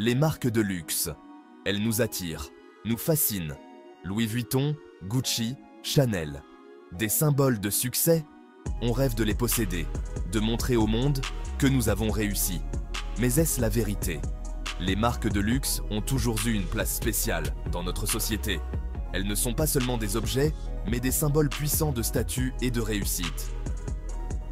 Les marques de luxe. Elles nous attirent, nous fascinent. Louis Vuitton, Gucci, Chanel. Des symboles de succès. On rêve de les posséder, de montrer au monde que nous avons réussi. Mais est-ce la vérité? Les marques de luxe ont toujours eu une place spéciale dans notre société. Elles ne sont pas seulement des objets, mais des symboles puissants de statut et de réussite.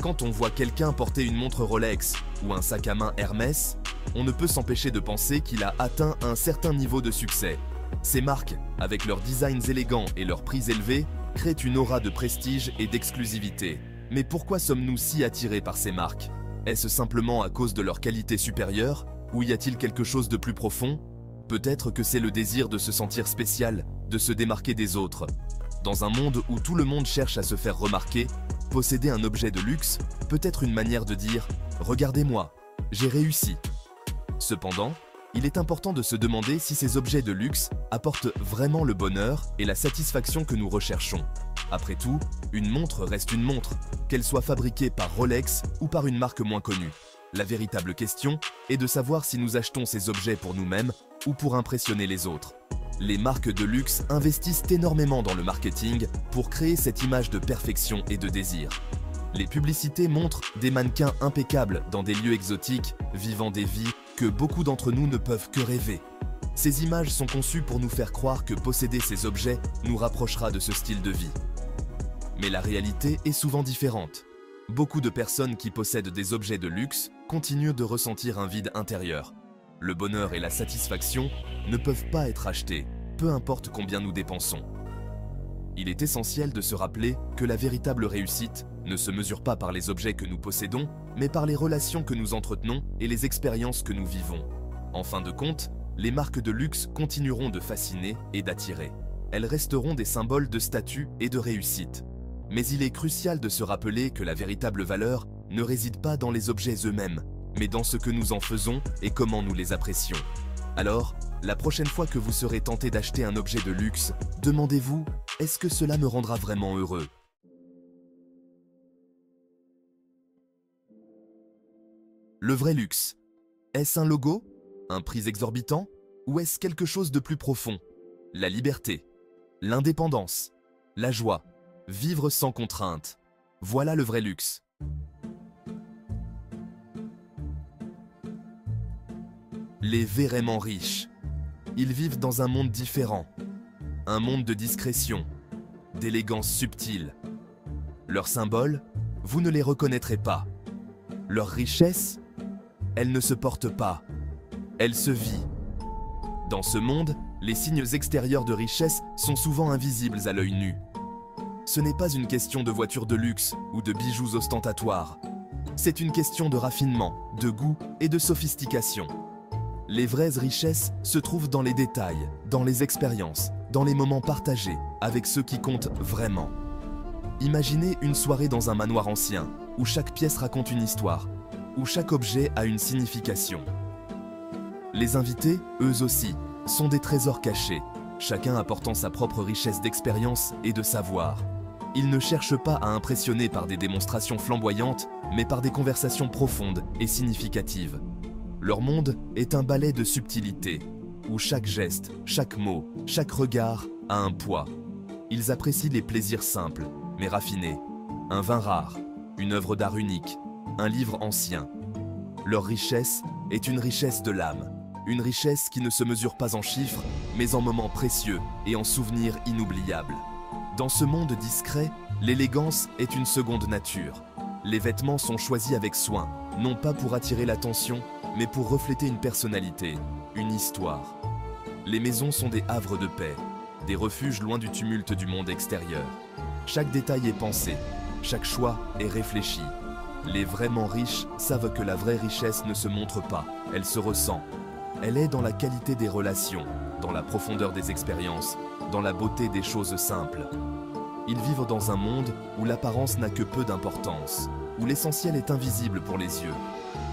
Quand on voit quelqu'un porter une montre Rolex ou un sac à main Hermès, on ne peut s'empêcher de penser qu'il a atteint un certain niveau de succès. Ces marques, avec leurs designs élégants et leurs prix élevés, créent une aura de prestige et d'exclusivité. Mais pourquoi sommes-nous si attirés par ces marques? Est-ce simplement à cause de leur qualité supérieure? Ou y a-t-il quelque chose de plus profond? Peut-être que c'est le désir de se sentir spécial, de se démarquer des autres. Dans un monde où tout le monde cherche à se faire remarquer, posséder un objet de luxe peut être une manière de dire « Regardez-moi, j'ai réussi ». Cependant, il est important de se demander si ces objets de luxe apportent vraiment le bonheur et la satisfaction que nous recherchons. Après tout, une montre reste une montre, qu'elle soit fabriquée par Rolex ou par une marque moins connue. La véritable question est de savoir si nous achetons ces objets pour nous-mêmes ou pour impressionner les autres. Les marques de luxe investissent énormément dans le marketing pour créer cette image de perfection et de désir. Les publicités montrent des mannequins impeccables dans des lieux exotiques, vivant des vies que beaucoup d'entre nous ne peuvent que rêver. Ces images sont conçues pour nous faire croire que posséder ces objets nous rapprochera de ce style de vie. Mais la réalité est souvent différente. Beaucoup de personnes qui possèdent des objets de luxe continuent de ressentir un vide intérieur. Le bonheur et la satisfaction ne peuvent pas être achetés, peu importe combien nous dépensons. Il est essentiel de se rappeler que la véritable réussite ne se mesure pas par les objets que nous possédons, mais par les relations que nous entretenons et les expériences que nous vivons. En fin de compte, les marques de luxe continueront de fasciner et d'attirer. Elles resteront des symboles de statut et de réussite. Mais il est crucial de se rappeler que la véritable valeur ne réside pas dans les objets eux-mêmes, mais dans ce que nous en faisons et comment nous les apprécions. Alors, la prochaine fois que vous serez tenté d'acheter un objet de luxe, demandez-vous, est-ce que cela me rendra vraiment heureux? Le vrai luxe. Est-ce un logo? Un prix exorbitant? Ou est-ce quelque chose de plus profond? La liberté, l'indépendance, la joie, vivre sans contrainte. Voilà le vrai luxe. Les vraiment riches. Ils vivent dans un monde différent. Un monde de discrétion, d'élégance subtile. Leurs symboles, vous ne les reconnaîtrez pas. Leur richesse, elle ne se porte pas. Elle se vit. Dans ce monde, les signes extérieurs de richesse sont souvent invisibles à l'œil nu. Ce n'est pas une question de voitures de luxe ou de bijoux ostentatoires. C'est une question de raffinement, de goût et de sophistication. Les vraies richesses se trouvent dans les détails, dans les expériences, dans les moments partagés avec ceux qui comptent vraiment. Imaginez une soirée dans un manoir ancien, où chaque pièce raconte une histoire, où chaque objet a une signification. Les invités, eux aussi, sont des trésors cachés, chacun apportant sa propre richesse d'expérience et de savoir. Ils ne cherchent pas à impressionner par des démonstrations flamboyantes, mais par des conversations profondes et significatives. Leur monde est un ballet de subtilité, où chaque geste, chaque mot, chaque regard a un poids. Ils apprécient les plaisirs simples, mais raffinés. Un vin rare, une œuvre d'art unique, un livre ancien. Leur richesse est une richesse de l'âme, une richesse qui ne se mesure pas en chiffres, mais en moments précieux et en souvenirs inoubliables. Dans ce monde discret, l'élégance est une seconde nature. Les vêtements sont choisis avec soin, non pas pour attirer l'attention, mais pour refléter une personnalité, une histoire. Les maisons sont des havres de paix, des refuges loin du tumulte du monde extérieur. Chaque détail est pensé, chaque choix est réfléchi. Les vraiment riches savent que la vraie richesse ne se montre pas, elle se ressent. Elle est dans la qualité des relations, dans la profondeur des expériences, dans la beauté des choses simples. Ils vivent dans un monde où l'apparence n'a que peu d'importance, où l'essentiel est invisible pour les yeux.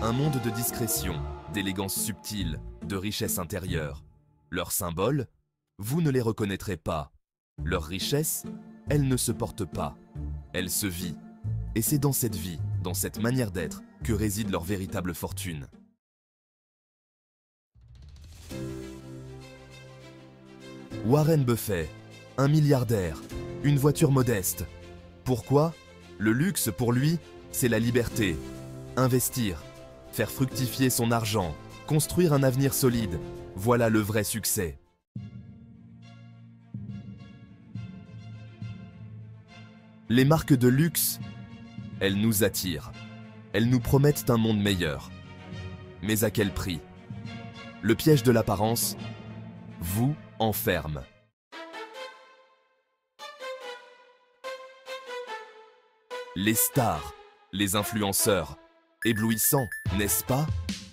Un monde de discrétion, d'élégance subtile, de richesse intérieure. Leurs symboles, vous ne les reconnaîtrez pas. Leur richesse, elle ne se porte pas. Elle se vit. Et c'est dans cette vie, dans cette manière d'être, que réside leur véritable fortune. Warren Buffett, un milliardaire, une voiture modeste. Pourquoi? Le luxe pour lui, c'est la liberté. Investir, faire fructifier son argent, construire un avenir solide, voilà le vrai succès. Les marques de luxe, elles nous attirent. Elles nous promettent un monde meilleur. Mais à quel prix? Le piège de l'apparence vous enferme. Les stars, les influenceurs, éblouissants, n'est-ce pas?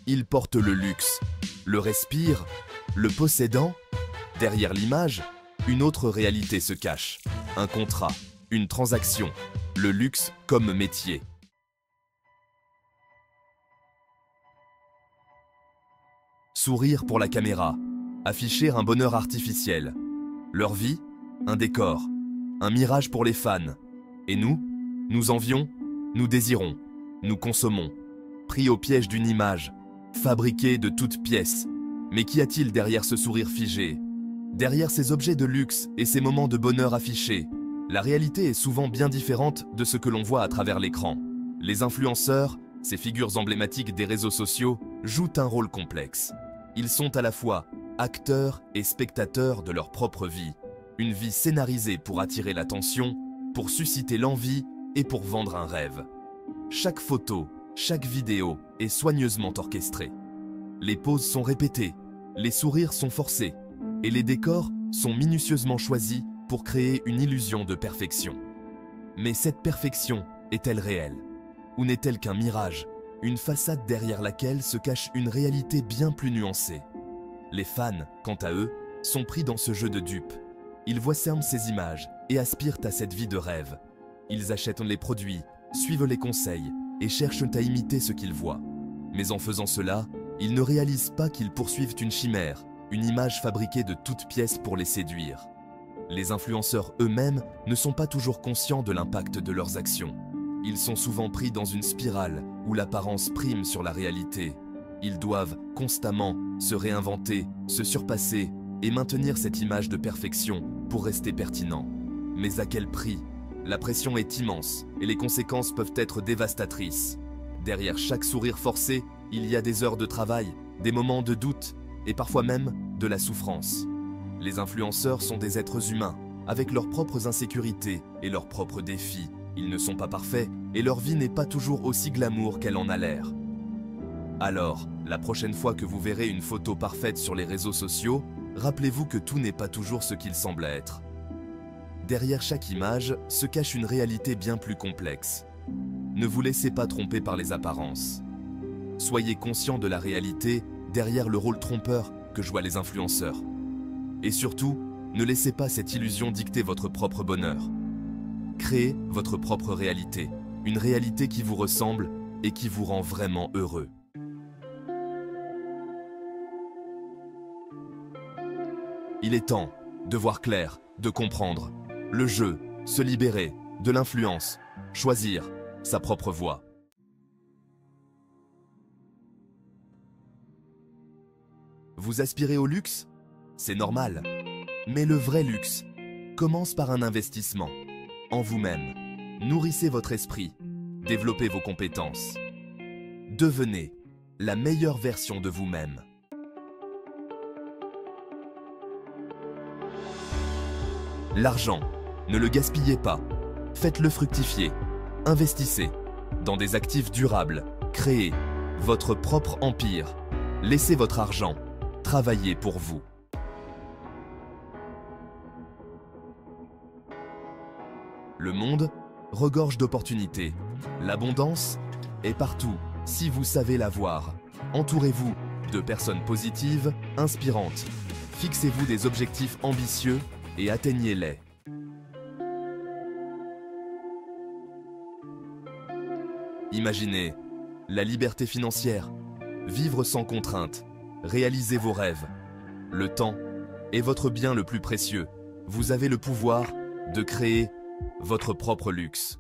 Ils portent le luxe, le respirent, le possédant. Derrière l'image, une autre réalité se cache. Un contrat, une transaction, le luxe comme métier. Sourire pour la caméra, afficher un bonheur artificiel. Leur vie, un décor, un mirage pour les fans. Et nous? Nous envions, nous désirons, nous consommons, pris au piège d'une image, fabriquée de toutes pièces. Mais qu'y a-t-il derrière ce sourire figé? Derrière ces objets de luxe et ces moments de bonheur affichés, la réalité est souvent bien différente de ce que l'on voit à travers l'écran. Les influenceurs, ces figures emblématiques des réseaux sociaux, jouent un rôle complexe. Ils sont à la fois acteurs et spectateurs de leur propre vie. Une vie scénarisée pour attirer l'attention, pour susciter l'envie et pour vendre un rêve. Chaque photo, chaque vidéo est soigneusement orchestrée. Les poses sont répétées, les sourires sont forcés et les décors sont minutieusement choisis pour créer une illusion de perfection. Mais cette perfection est-elle réelle? Ou n'est-elle qu'un mirage, une façade derrière laquelle se cache une réalité bien plus nuancée? Les fans, quant à eux, sont pris dans ce jeu de dupes. Ils voient ces images et aspirent à cette vie de rêve. Ils achètent les produits, suivent les conseils et cherchent à imiter ce qu'ils voient. Mais en faisant cela, ils ne réalisent pas qu'ils poursuivent une chimère, une image fabriquée de toutes pièces pour les séduire. Les influenceurs eux-mêmes ne sont pas toujours conscients de l'impact de leurs actions. Ils sont souvent pris dans une spirale où l'apparence prime sur la réalité. Ils doivent constamment se réinventer, se surpasser et maintenir cette image de perfection pour rester pertinents. Mais à quel prix? La pression est immense et les conséquences peuvent être dévastatrices. Derrière chaque sourire forcé, il y a des heures de travail, des moments de doute et parfois même de la souffrance. Les influenceurs sont des êtres humains, avec leurs propres insécurités et leurs propres défis. Ils ne sont pas parfaits et leur vie n'est pas toujours aussi glamour qu'elle en a l'air. Alors, la prochaine fois que vous verrez une photo parfaite sur les réseaux sociaux, rappelez-vous que tout n'est pas toujours ce qu'il semble être. Derrière chaque image se cache une réalité bien plus complexe. Ne vous laissez pas tromper par les apparences. Soyez conscient de la réalité derrière le rôle trompeur que jouent les influenceurs. Et surtout, ne laissez pas cette illusion dicter votre propre bonheur. Créez votre propre réalité, une réalité qui vous ressemble et qui vous rend vraiment heureux. Il est temps de voir clair, de comprendre. Le jeu, se libérer, de l'influence, choisir sa propre voie. Vous aspirez au luxe? C'est normal. Mais le vrai luxe commence par un investissement en vous-même. Nourrissez votre esprit, développez vos compétences. Devenez la meilleure version de vous-même. L'argent, ne le gaspillez pas. Faites-le fructifier. Investissez dans des actifs durables. Créez votre propre empire. Laissez votre argent travailler pour vous. Le monde regorge d'opportunités. L'abondance est partout, si vous savez la voir. Entourez-vous de personnes positives, inspirantes. Fixez-vous des objectifs ambitieux et atteignez-les. Imaginez la liberté financière, vivre sans contrainte, réaliser vos rêves. Le temps est votre bien le plus précieux. Vous avez le pouvoir de créer votre propre luxe.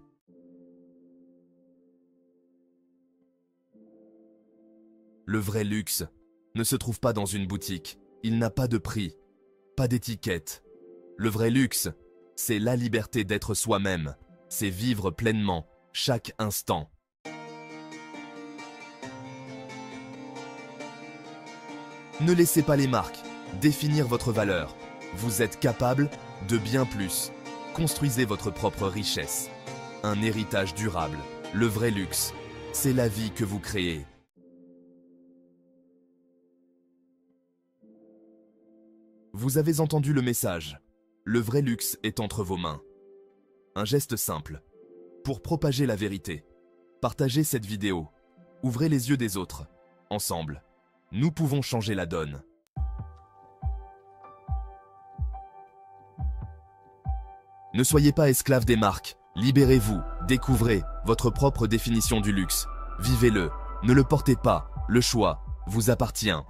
Le vrai luxe ne se trouve pas dans une boutique. Il n'a pas de prix, pas d'étiquette, Le vrai luxe, c'est la liberté d'être soi-même. C'est vivre pleinement, chaque instant. Ne laissez pas les marques définir votre valeur. Vous êtes capable de bien plus. Construisez votre propre richesse. Un héritage durable. Le vrai luxe, c'est la vie que vous créez. Vous avez entendu le message. Le vrai luxe est entre vos mains. Un geste simple. Pour propager la vérité. Partagez cette vidéo. Ouvrez les yeux des autres. Ensemble, nous pouvons changer la donne. Ne soyez pas esclave des marques. Libérez-vous. Découvrez votre propre définition du luxe. Vivez-le. Ne le portez pas. Le choix vous appartient.